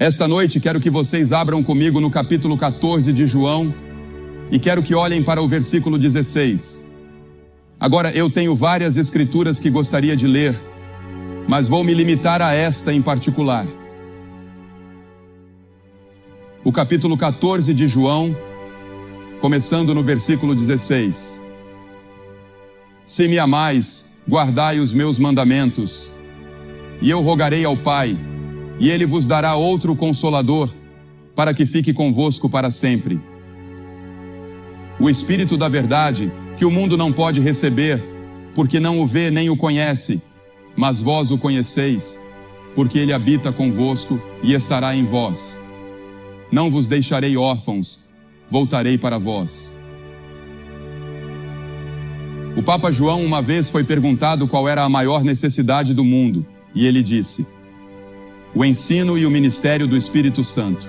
Esta noite quero que vocês abram comigo no capítulo 14 de João e quero que olhem para o versículo 16. Agora, eu tenho várias escrituras que gostaria de ler, mas vou me limitar a esta em particular. O capítulo 14 de João, começando no versículo 16. Se me amais, guardai os meus mandamentos, e eu rogarei ao Pai, e Ele vos dará outro Consolador, para que fique convosco para sempre. O Espírito da verdade, que o mundo não pode receber, porque não o vê nem o conhece, mas vós o conheceis, porque Ele habita convosco e estará em vós. Não vos deixarei órfãos, voltarei para vós. O Papa João uma vez foi perguntado qual era a maior necessidade do mundo, e ele disse: o ensino e o ministério do Espírito Santo.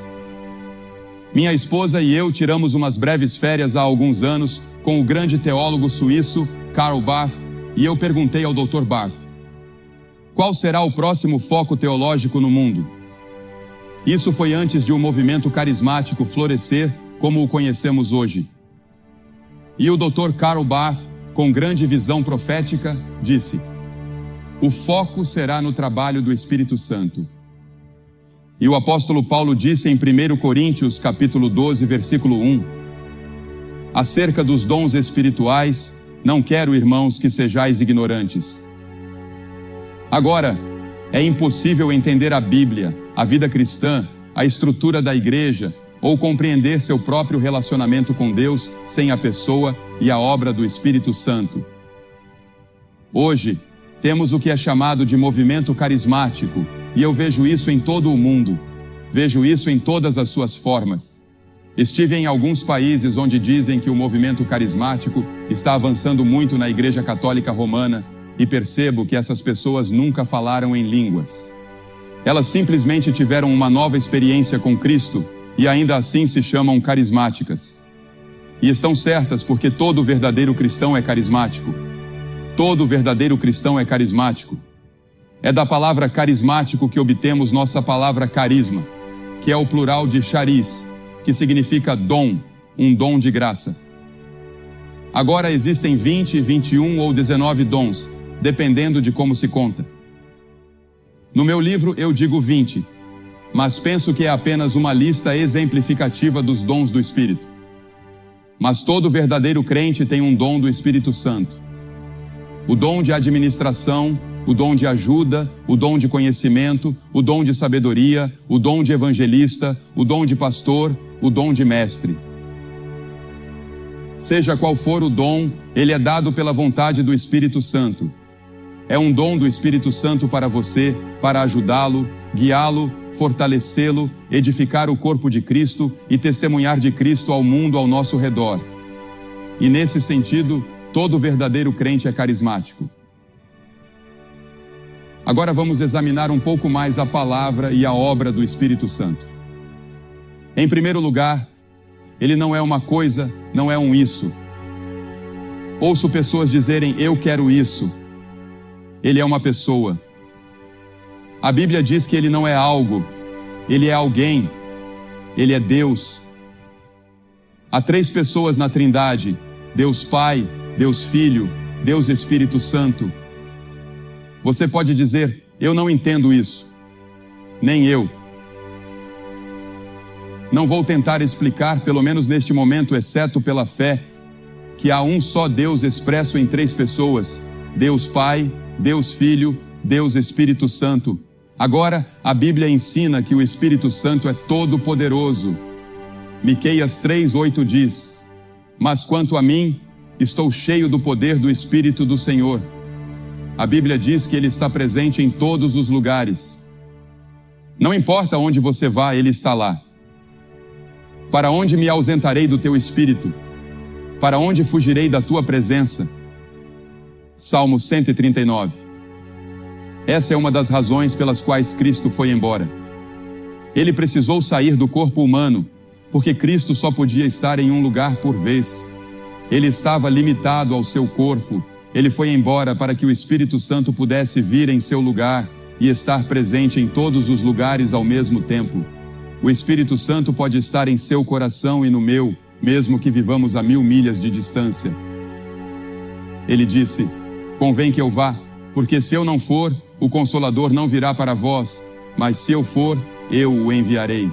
Minha esposa e eu tiramos umas breves férias há alguns anos com o grande teólogo suíço Karl Barth, e eu perguntei ao Dr. Barth: qual será o próximo foco teológico no mundo? Isso foi antes de um movimento carismático florescer como o conhecemos hoje. E o Dr. Karl Barth, com grande visão profética, disse: o foco será no trabalho do Espírito Santo. E o apóstolo Paulo disse em 1 Coríntios, capítulo 12, versículo 1, acerca dos dons espirituais, não quero, irmãos, que sejais ignorantes. Agora, é impossível entender a Bíblia, a vida cristã, a estrutura da igreja, ou compreender seu próprio relacionamento com Deus sem a pessoa e a obra do Espírito Santo. Hoje, temos o que é chamado de movimento carismático, e eu vejo isso em todo o mundo. Vejo isso em todas as suas formas. Estive em alguns países onde dizem que o movimento carismático está avançando muito na Igreja Católica Romana e percebo que essas pessoas nunca falaram em línguas. Elas simplesmente tiveram uma nova experiência com Cristo e ainda assim se chamam carismáticas. E estão certas porque todo verdadeiro cristão é carismático. Todo verdadeiro cristão é carismático. É da palavra carismático que obtemos nossa palavra carisma, que é o plural de charis, que significa dom, um dom de graça. Agora existem 20, 21 ou 19 dons, dependendo de como se conta. No meu livro eu digo 20, mas penso que é apenas uma lista exemplificativa dos dons do Espírito. Mas todo verdadeiro crente tem um dom do Espírito Santo. O dom de administração, o dom de ajuda, o dom de conhecimento, o dom de sabedoria, o dom de evangelista, o dom de pastor, o dom de mestre. Seja qual for o dom, ele é dado pela vontade do Espírito Santo. É um dom do Espírito Santo para você, para ajudá-lo, guiá-lo, fortalecê-lo, edificar o corpo de Cristo e testemunhar de Cristo ao mundo ao nosso redor. E nesse sentido, todo verdadeiro crente é carismático. Agora vamos examinar um pouco mais a palavra e a obra do Espírito Santo. Em primeiro lugar, ele não é uma coisa, não é um isso. Ouço pessoas dizerem, eu quero isso. Ele é uma pessoa. A Bíblia diz que ele não é algo, ele é alguém, ele é Deus. Há 3 pessoas na Trindade, Deus Pai, Deus Filho, Deus Espírito Santo. Você pode dizer, eu não entendo isso. Nem eu. Não vou tentar explicar, pelo menos neste momento, exceto pela fé, que há um só Deus expresso em 3 pessoas, Deus Pai, Deus Filho, Deus Espírito Santo. Agora, a Bíblia ensina que o Espírito Santo é todo-poderoso. Miqueias 3:8 diz, mas quanto a mim, estou cheio do poder do Espírito do Senhor. A Bíblia diz que Ele está presente em todos os lugares. Não importa onde você vá, Ele está lá. Para onde me ausentarei do teu Espírito? Para onde fugirei da tua presença? Salmo 139. Essa é uma das razões pelas quais Cristo foi embora. Ele precisou sair do corpo humano, porque Cristo só podia estar em um lugar por vez. Ele estava limitado ao seu corpo. Ele foi embora para que o Espírito Santo pudesse vir em seu lugar e estar presente em todos os lugares ao mesmo tempo. O Espírito Santo pode estar em seu coração e no meu, mesmo que vivamos a 1000 milhas de distância. Ele disse: convém que eu vá, porque se eu não for, o Consolador não virá para vós, mas se eu for, eu o enviarei.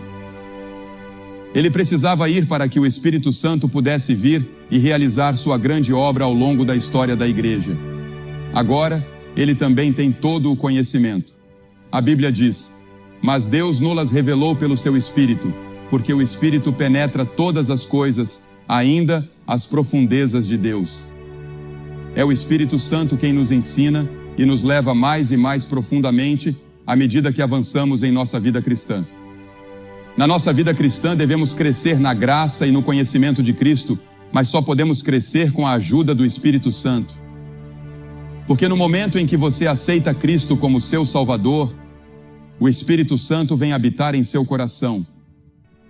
Ele precisava ir para que o Espírito Santo pudesse vir e realizar sua grande obra ao longo da história da igreja. Agora, ele também tem todo o conhecimento. A Bíblia diz: mas Deus nos revelou pelo seu Espírito, porque o Espírito penetra todas as coisas, ainda as profundezas de Deus. É o Espírito Santo quem nos ensina e nos leva mais e mais profundamente à medida que avançamos em nossa vida cristã. Na nossa vida cristã devemos crescer na graça e no conhecimento de Cristo, mas só podemos crescer com a ajuda do Espírito Santo. Porque no momento em que você aceita Cristo como seu Salvador, o Espírito Santo vem habitar em seu coração.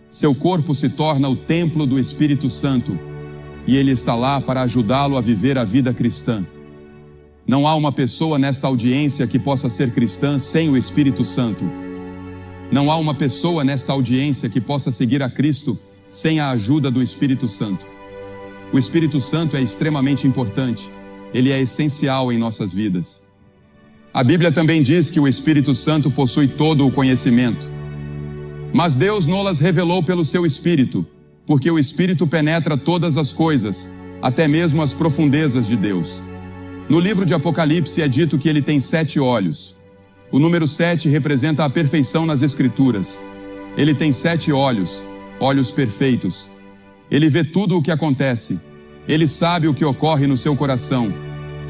Seu corpo se torna o templo do Espírito Santo e ele está lá para ajudá-lo a viver a vida cristã. Não há uma pessoa nesta audiência que possa ser cristã sem o Espírito Santo. Não há uma pessoa nesta audiência que possa seguir a Cristo sem a ajuda do Espírito Santo. O Espírito Santo é extremamente importante. Ele é essencial em nossas vidas. A Bíblia também diz que o Espírito Santo possui todo o conhecimento. Mas Deus nos revelou pelo seu Espírito, porque o Espírito penetra todas as coisas, até mesmo as profundezas de Deus. No livro de Apocalipse é dito que ele tem 7 olhos. O número 7 representa a perfeição nas Escrituras. Ele tem 7 olhos, olhos perfeitos. Ele vê tudo o que acontece. Ele sabe o que ocorre no seu coração.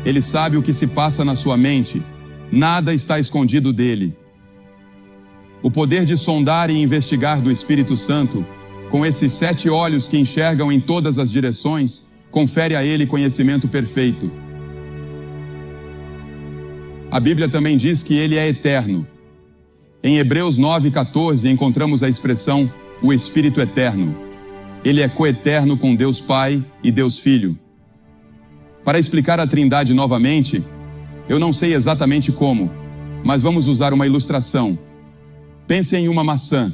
Ele sabe o que se passa na sua mente. Nada está escondido dele. O poder de sondar e investigar do Espírito Santo, com esses 7 olhos que enxergam em todas as direções, confere a ele conhecimento perfeito. A Bíblia também diz que ele é eterno. Em Hebreus 9:14 encontramos a expressão o Espírito Eterno. Ele é coeterno com Deus Pai e Deus Filho. Para explicar a Trindade novamente, eu não sei exatamente como, mas vamos usar uma ilustração. Pense em uma maçã.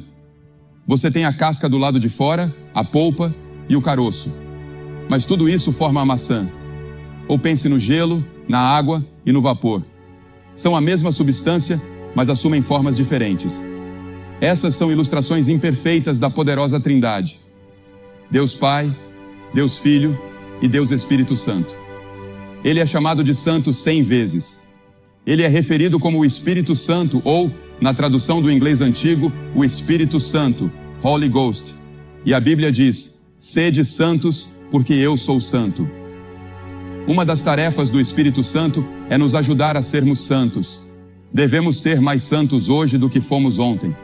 Você tem a casca do lado de fora, a polpa e o caroço. Mas tudo isso forma a maçã. Ou pense no gelo, na água e no vapor. São a mesma substância, mas assumem formas diferentes. Essas são ilustrações imperfeitas da poderosa Trindade. Deus Pai, Deus Filho e Deus Espírito Santo. Ele é chamado de Santo 100 vezes. Ele é referido como o Espírito Santo ou, na tradução do inglês antigo, o Espírito Santo, Holy Ghost. E a Bíblia diz: sede santos, porque eu sou santo. Uma das tarefas do Espírito Santo é nos ajudar a sermos santos. Devemos ser mais santos hoje do que fomos ontem.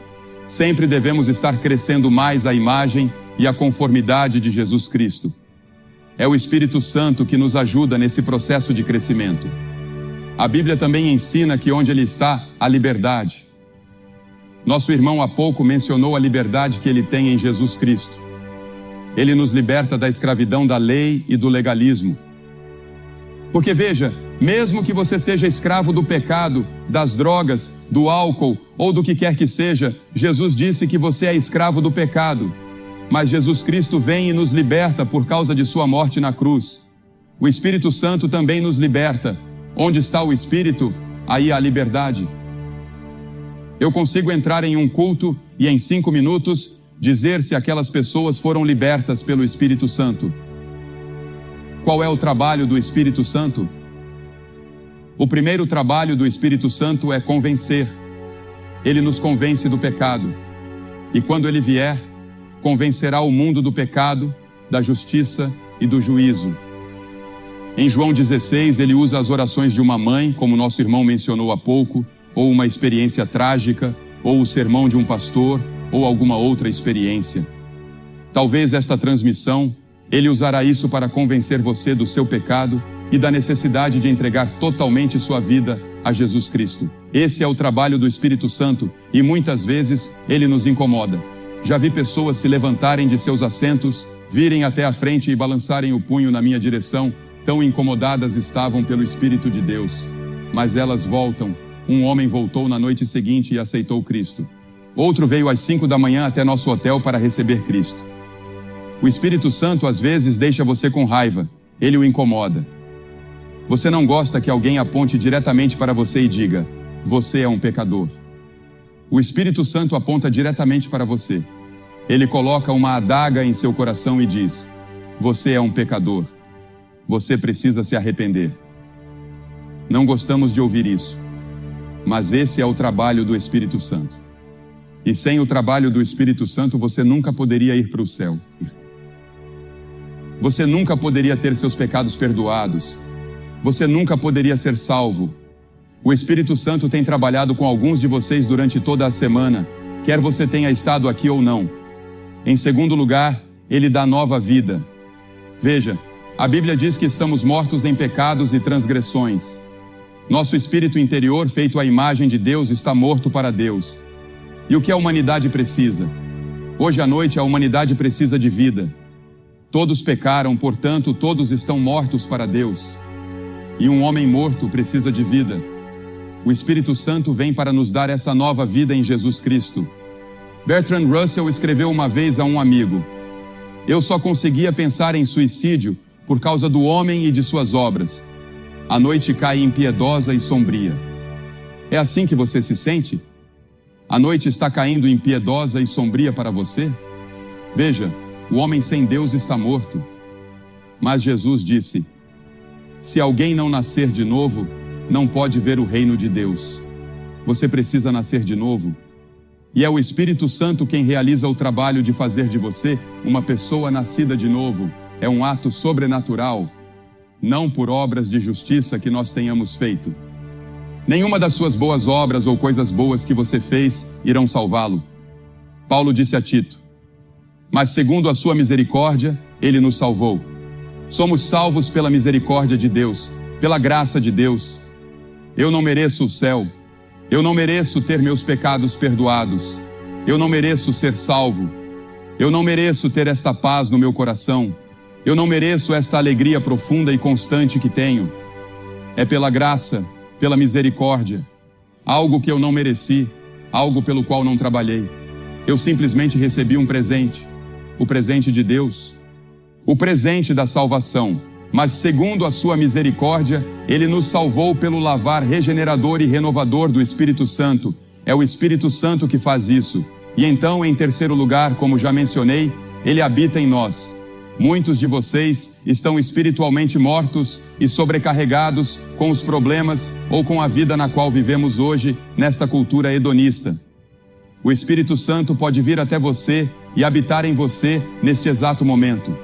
Sempre devemos estar crescendo mais a imagem e a conformidade de Jesus Cristo. É o Espírito Santo que nos ajuda nesse processo de crescimento. A Bíblia também ensina que onde Ele está, há liberdade. Nosso irmão há pouco mencionou a liberdade que Ele tem em Jesus Cristo. Ele nos liberta da escravidão da lei e do legalismo. Porque veja, mesmo que você seja escravo do pecado, das drogas, do álcool ou do que quer que seja, Jesus disse que você é escravo do pecado. Mas Jesus Cristo vem e nos liberta por causa de sua morte na cruz. O Espírito Santo também nos liberta. Onde está o Espírito, aí há liberdade. Eu consigo entrar em um culto e em 5 minutos dizer se aquelas pessoas foram libertas pelo Espírito Santo. Qual é o trabalho do Espírito Santo? O primeiro trabalho do Espírito Santo é convencer. Ele nos convence do pecado. E quando ele vier, convencerá o mundo do pecado, da justiça e do juízo. Em João 16, ele usa as orações de uma mãe, como nosso irmão mencionou há pouco, ou uma experiência trágica, ou o sermão de um pastor, ou alguma outra experiência. Talvez esta transmissão, ele usará isso para convencer você do seu pecado e da necessidade de entregar totalmente sua vida a Jesus Cristo. Esse é o trabalho do Espírito Santo e muitas vezes ele nos incomoda. Já vi pessoas se levantarem de seus assentos, virem até a frente e balançarem o punho na minha direção, tão incomodadas estavam pelo Espírito de Deus. Mas elas voltam. Um homem voltou na noite seguinte e aceitou Cristo. Outro veio às 5 da manhã até nosso hotel para receber Cristo. O Espírito Santo às vezes deixa você com raiva, ele o incomoda. Você não gosta que alguém aponte diretamente para você e diga: você é um pecador. O Espírito Santo aponta diretamente para você. Ele coloca uma adaga em seu coração e diz: você é um pecador. Você precisa se arrepender. Não gostamos de ouvir isso, mas esse é o trabalho do Espírito Santo. E sem o trabalho do Espírito Santo, você nunca poderia ir para o céu. Você nunca poderia ter seus pecados perdoados. Você nunca poderia ser salvo. O Espírito Santo tem trabalhado com alguns de vocês durante toda a semana, quer você tenha estado aqui ou não. Em segundo lugar, ele dá nova vida. Veja, a Bíblia diz que estamos mortos em pecados e transgressões. Nosso espírito interior, feito à imagem de Deus, está morto para Deus. E o que a humanidade precisa? Hoje à noite a humanidade precisa de vida. Todos pecaram, portanto, todos estão mortos para Deus. E um homem morto precisa de vida. O Espírito Santo vem para nos dar essa nova vida em Jesus Cristo. Bertrand Russell escreveu uma vez a um amigo: eu só conseguia pensar em suicídio por causa do homem e de suas obras. A noite cai impiedosa e sombria. É assim que você se sente? A noite está caindo impiedosa e sombria para você? Veja, o homem sem Deus está morto. Mas Jesus disse: se alguém não nascer de novo, não pode ver o reino de Deus. Você precisa nascer de novo. E é o Espírito Santo quem realiza o trabalho de fazer de você uma pessoa nascida de novo. É um ato sobrenatural, não por obras de justiça que nós tenhamos feito. Nenhuma das suas boas obras ou coisas boas que você fez irão salvá-lo. Paulo disse a Tito: mas segundo a sua misericórdia, ele nos salvou. Somos salvos pela misericórdia de Deus, pela graça de Deus. Eu não mereço o céu. Eu não mereço ter meus pecados perdoados. Eu não mereço ser salvo. Eu não mereço ter esta paz no meu coração. Eu não mereço esta alegria profunda e constante que tenho. É pela graça, pela misericórdia. Algo que eu não mereci, algo pelo qual não trabalhei. Eu simplesmente recebi um presente. O presente de Deus. O presente da salvação. Mas segundo a sua misericórdia, ele nos salvou pelo lavar regenerador e renovador do Espírito Santo. É o Espírito Santo que faz isso. E então, em terceiro lugar, como já mencionei, ele habita em nós. Muitos de vocês estão espiritualmente mortos e sobrecarregados com os problemas ou com a vida na qual vivemos hoje, nesta cultura hedonista. O Espírito Santo pode vir até você e habitar em você neste exato momento.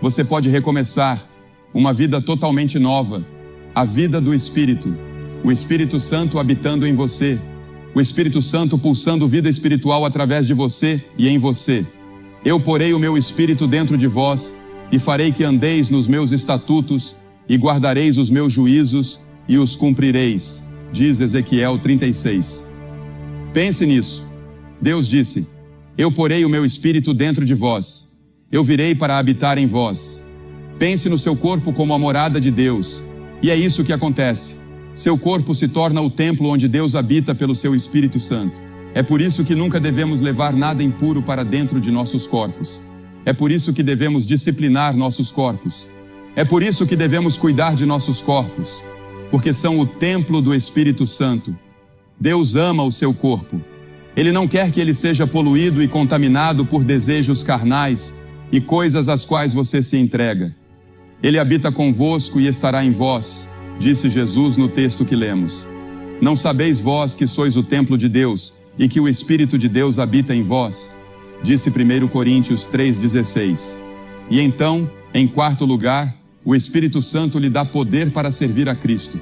Você pode recomeçar uma vida totalmente nova, a vida do Espírito, o Espírito Santo habitando em você, o Espírito Santo pulsando vida espiritual através de você e em você. Eu porei o meu Espírito dentro de vós e farei que andeis nos meus estatutos e guardareis os meus juízos e os cumprireis, diz Ezequiel 36. Pense nisso. Deus disse: eu porei o meu Espírito dentro de vós, eu virei para habitar em vós. Pense no seu corpo como a morada de Deus. E é isso que acontece. Seu corpo se torna o templo onde Deus habita pelo seu Espírito Santo. É por isso que nunca devemos levar nada impuro para dentro de nossos corpos. É por isso que devemos disciplinar nossos corpos. É por isso que devemos cuidar de nossos corpos, porque são o templo do Espírito Santo. Deus ama o seu corpo. Ele não quer que ele seja poluído e contaminado por desejos carnais e coisas às quais você se entrega. Ele habita convosco e estará em vós, disse Jesus no texto que lemos. Não sabeis vós que sois o templo de Deus e que o Espírito de Deus habita em vós? Disse 1 Coríntios 3,16. E então, em quarto lugar, o Espírito Santo lhe dá poder para servir a Cristo.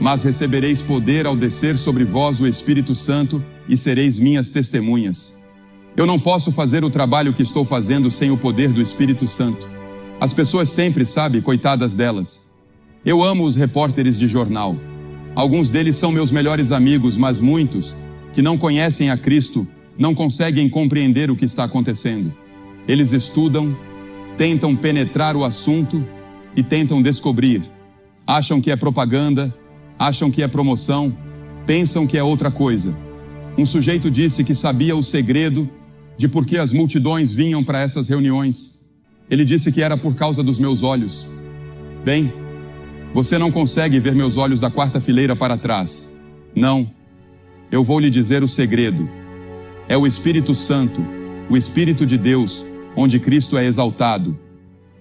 Mas recebereis poder ao descer sobre vós o Espírito Santo e sereis minhas testemunhas. Eu não posso fazer o trabalho que estou fazendo sem o poder do Espírito Santo. As pessoas sempre, sabe, coitadas delas. Eu amo os repórteres de jornal. Alguns deles são meus melhores amigos, mas muitos, que não conhecem a Cristo, não conseguem compreender o que está acontecendo. Eles estudam, tentam penetrar o assunto e tentam descobrir. Acham que é propaganda, acham que é promoção, pensam que é outra coisa. Um sujeito disse que sabia o segredo de por que as multidões vinham para essas reuniões. Ele disse que era por causa dos meus olhos. Bem, você não consegue ver meus olhos da quarta fileira para trás. Não. Eu vou lhe dizer o segredo. É o Espírito Santo, o Espírito de Deus, onde Cristo é exaltado.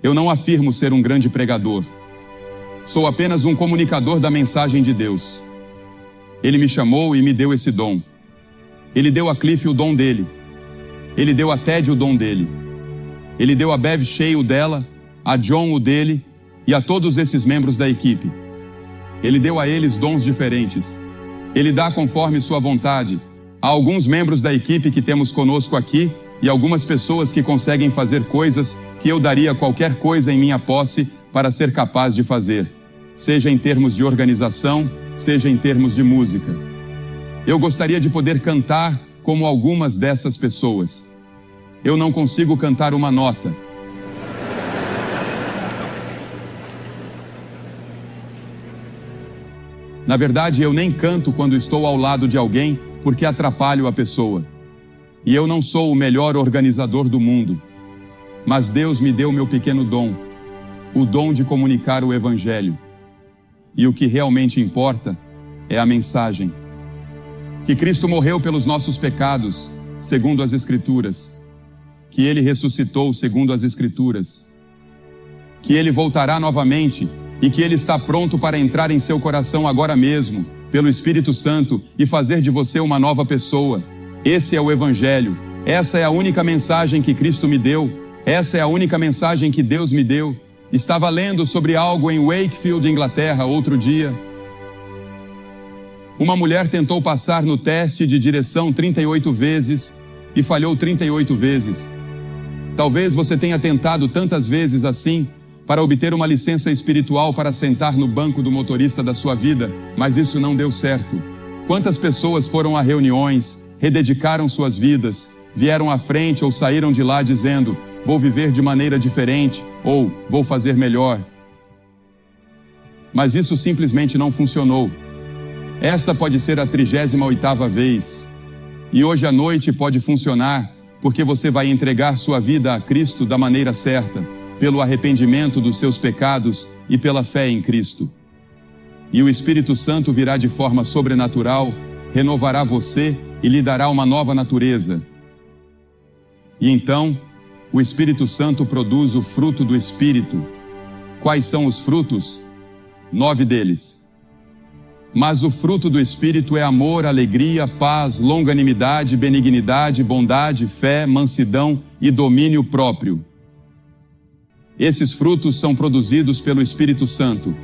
Eu não afirmo ser um grande pregador. Sou apenas um comunicador da mensagem de Deus. Ele me chamou e me deu esse dom. Ele deu a Cliff o dom dele. Ele deu a Ted o dom dele. Ele deu a Bev Shea o dela, a John o dele e a todos esses membros da equipe. Ele deu a eles dons diferentes. Ele dá conforme sua vontade. Há alguns membros da equipe que temos conosco aqui e algumas pessoas que conseguem fazer coisas que eu daria qualquer coisa em minha posse para ser capaz de fazer, seja em termos de organização, seja em termos de música. Eu gostaria de poder cantar como algumas dessas pessoas. Eu não consigo cantar uma nota. Na verdade, eu nem canto quando estou ao lado de alguém porque atrapalho a pessoa. E eu não sou o melhor organizador do mundo. Mas Deus me deu meu pequeno dom, o dom de comunicar o Evangelho. E o que realmente importa é a mensagem. Que Cristo morreu pelos nossos pecados, segundo as Escrituras. Que Ele ressuscitou, segundo as Escrituras. Que Ele voltará novamente e que Ele está pronto para entrar em seu coração agora mesmo, pelo Espírito Santo, e fazer de você uma nova pessoa. Esse é o Evangelho. Essa é a única mensagem que Cristo me deu. Essa é a única mensagem que Deus me deu. Estava lendo sobre algo em Wakefield, Inglaterra, outro dia. Uma mulher tentou passar no teste de direção 38 vezes e falhou 38 vezes. Talvez você tenha tentado tantas vezes assim para obter uma licença espiritual para sentar no banco do motorista da sua vida, mas isso não deu certo. Quantas pessoas foram a reuniões, rededicaram suas vidas, vieram à frente ou saíram de lá dizendo: vou viver de maneira diferente ou vou fazer melhor. Mas isso simplesmente não funcionou. Esta pode ser a 38ª vez. E hoje à noite pode funcionar porque você vai entregar sua vida a Cristo da maneira certa, pelo arrependimento dos seus pecados e pela fé em Cristo. E o Espírito Santo virá de forma sobrenatural, renovará você e lhe dará uma nova natureza. E então, o Espírito Santo produz o fruto do Espírito. Quais são os frutos? 9 deles. Mas o fruto do Espírito é amor, alegria, paz, longanimidade, benignidade, bondade, fé, mansidão e domínio próprio. Esses frutos são produzidos pelo Espírito Santo.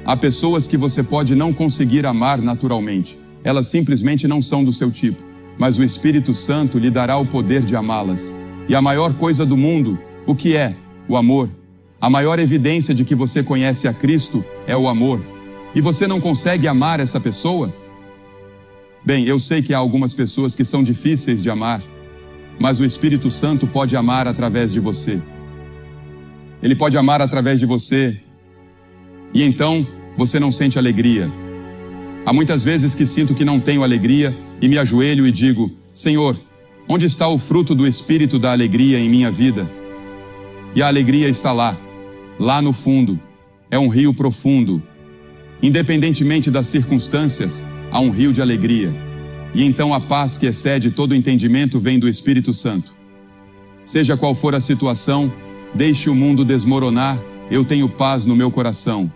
Há pessoas que você pode não conseguir amar naturalmente. Elas simplesmente não são do seu tipo. Mas o Espírito Santo lhe dará o poder de amá-las. E a maior coisa do mundo, o que é? O amor. A maior evidência de que você conhece a Cristo é o amor. E você não consegue amar essa pessoa? Bem, eu sei que há algumas pessoas que são difíceis de amar, mas o Espírito Santo pode amar através de você. Ele pode amar através de você. E então, você não sente alegria. Há muitas vezes que sinto que não tenho alegria e me ajoelho e digo: Senhor, onde está o fruto do Espírito da alegria em minha vida? E a alegria está lá, lá no fundo. É um rio profundo. Independentemente das circunstâncias, há um rio de alegria. E então a paz que excede todo entendimento vem do Espírito Santo. Seja qual for a situação, deixe o mundo desmoronar, eu tenho paz no meu coração.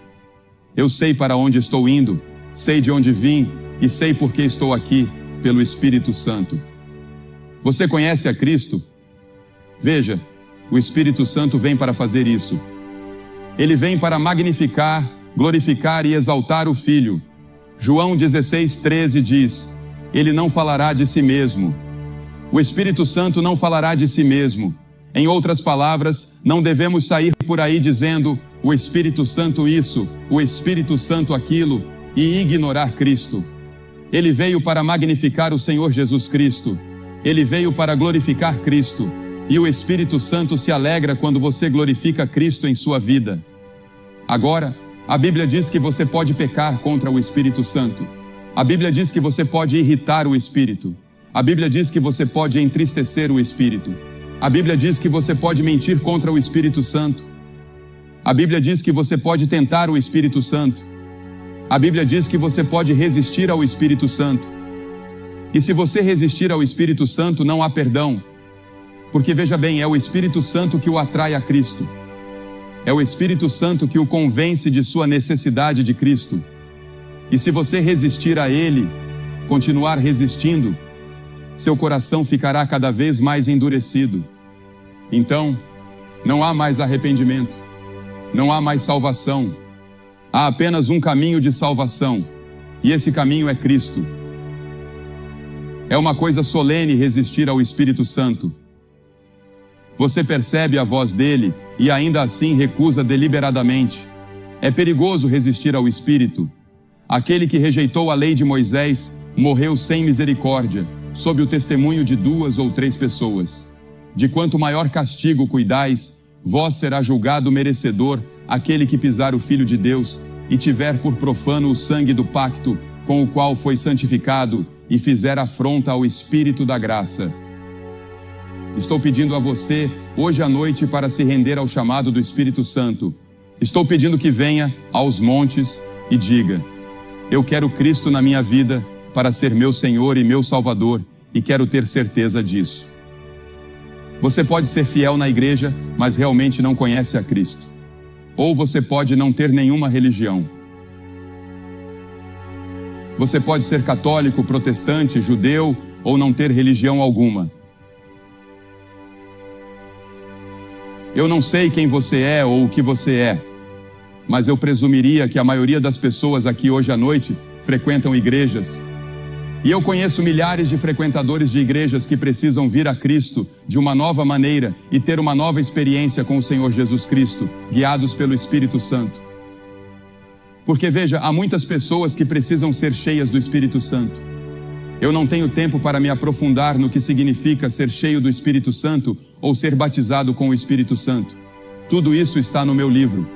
Eu sei para onde estou indo, sei de onde vim e sei por que estou aqui, pelo Espírito Santo. Você conhece a Cristo? Veja, o Espírito Santo vem para fazer isso. Ele vem para magnificar, glorificar e exaltar o Filho. João 16:13 diz: Ele não falará de si mesmo. O Espírito Santo não falará de si mesmo. Em outras palavras, não devemos sair por aí dizendo o Espírito Santo isso, o Espírito Santo aquilo, e ignorar Cristo. Ele veio para magnificar o Senhor Jesus Cristo. Ele veio para glorificar Cristo. E o Espírito Santo se alegra quando você glorifica Cristo em sua vida. Agora, a Bíblia diz que você pode pecar contra o Espírito Santo. A Bíblia diz que você pode irritar o Espírito. A Bíblia diz que você pode entristecer o Espírito. A Bíblia diz que você pode mentir contra o Espírito Santo. A Bíblia diz que você pode tentar o Espírito Santo. A Bíblia diz que você pode resistir ao Espírito Santo. E se você resistir ao Espírito Santo, não há perdão. Porque veja bem, é o Espírito Santo que o atrai a Cristo. É o Espírito Santo que o convence de sua necessidade de Cristo. E se você resistir a Ele, continuar resistindo, seu coração ficará cada vez mais endurecido. Então, não há mais arrependimento, não há mais salvação. Há apenas um caminho de salvação, e esse caminho é Cristo. É uma coisa solene resistir ao Espírito Santo. Você percebe a voz dele e ainda assim recusa deliberadamente. É perigoso resistir ao Espírito. Aquele que rejeitou a lei de Moisés morreu sem misericórdia, sob o testemunho de 2 ou 3 pessoas. De quanto maior castigo cuidais, vós será julgado merecedor aquele que pisar o Filho de Deus e tiver por profano o sangue do pacto com o qual foi santificado e fizer afronta ao Espírito da graça. Estou pedindo a você, hoje à noite, para se render ao chamado do Espírito Santo. Estou pedindo que venha aos montes e diga: eu quero Cristo na minha vida para ser meu Senhor e meu Salvador, e quero ter certeza disso. Você pode ser fiel na igreja, mas realmente não conhece a Cristo. Ou você pode não ter nenhuma religião. Você pode ser católico, protestante, judeu, ou não ter religião alguma. Eu não sei quem você é ou o que você é, mas eu presumiria que a maioria das pessoas aqui hoje à noite frequentam igrejas. E eu conheço milhares de frequentadores de igrejas que precisam vir a Cristo de uma nova maneira e ter uma nova experiência com o Senhor Jesus Cristo, guiados pelo Espírito Santo. Porque veja, há muitas pessoas que precisam ser cheias do Espírito Santo. Eu não tenho tempo para me aprofundar no que significa ser cheio do Espírito Santo ou ser batizado com o Espírito Santo. Tudo isso está no meu livro,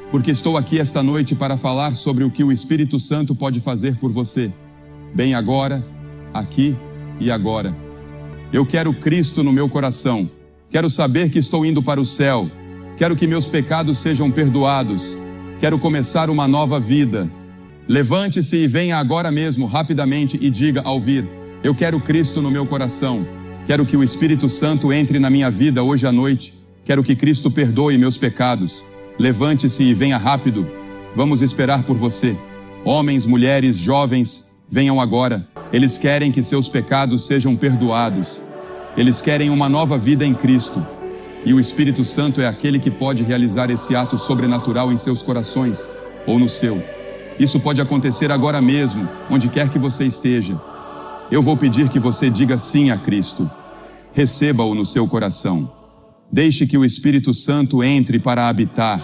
porque estou aqui esta noite para falar sobre o que o Espírito Santo pode fazer por você. Bem agora, aqui e agora. Eu quero Cristo no meu coração. Quero saber que estou indo para o céu. Quero que meus pecados sejam perdoados. Quero começar uma nova vida. Levante-se e venha agora mesmo, rapidamente, e diga ao vir: eu quero Cristo no meu coração. Quero que o Espírito Santo entre na minha vida hoje à noite. Quero que Cristo perdoe meus pecados. Levante-se e venha rápido. Vamos esperar por você. Homens, mulheres, jovens, venham agora. Eles querem que seus pecados sejam perdoados. Eles querem uma nova vida em Cristo. E o Espírito Santo é aquele que pode realizar esse ato sobrenatural em seus corações, ou no seu. Isso pode acontecer agora mesmo, onde quer que você esteja. Eu vou pedir que você diga sim a Cristo. Receba-o no seu coração. Deixe que o Espírito Santo entre para habitar,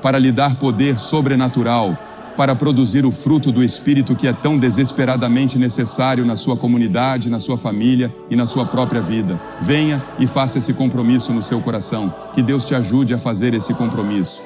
para lhe dar poder sobrenatural, para produzir o fruto do Espírito que é tão desesperadamente necessário na sua comunidade, na sua família e na sua própria vida. Venha e faça esse compromisso no seu coração. Que Deus te ajude a fazer esse compromisso.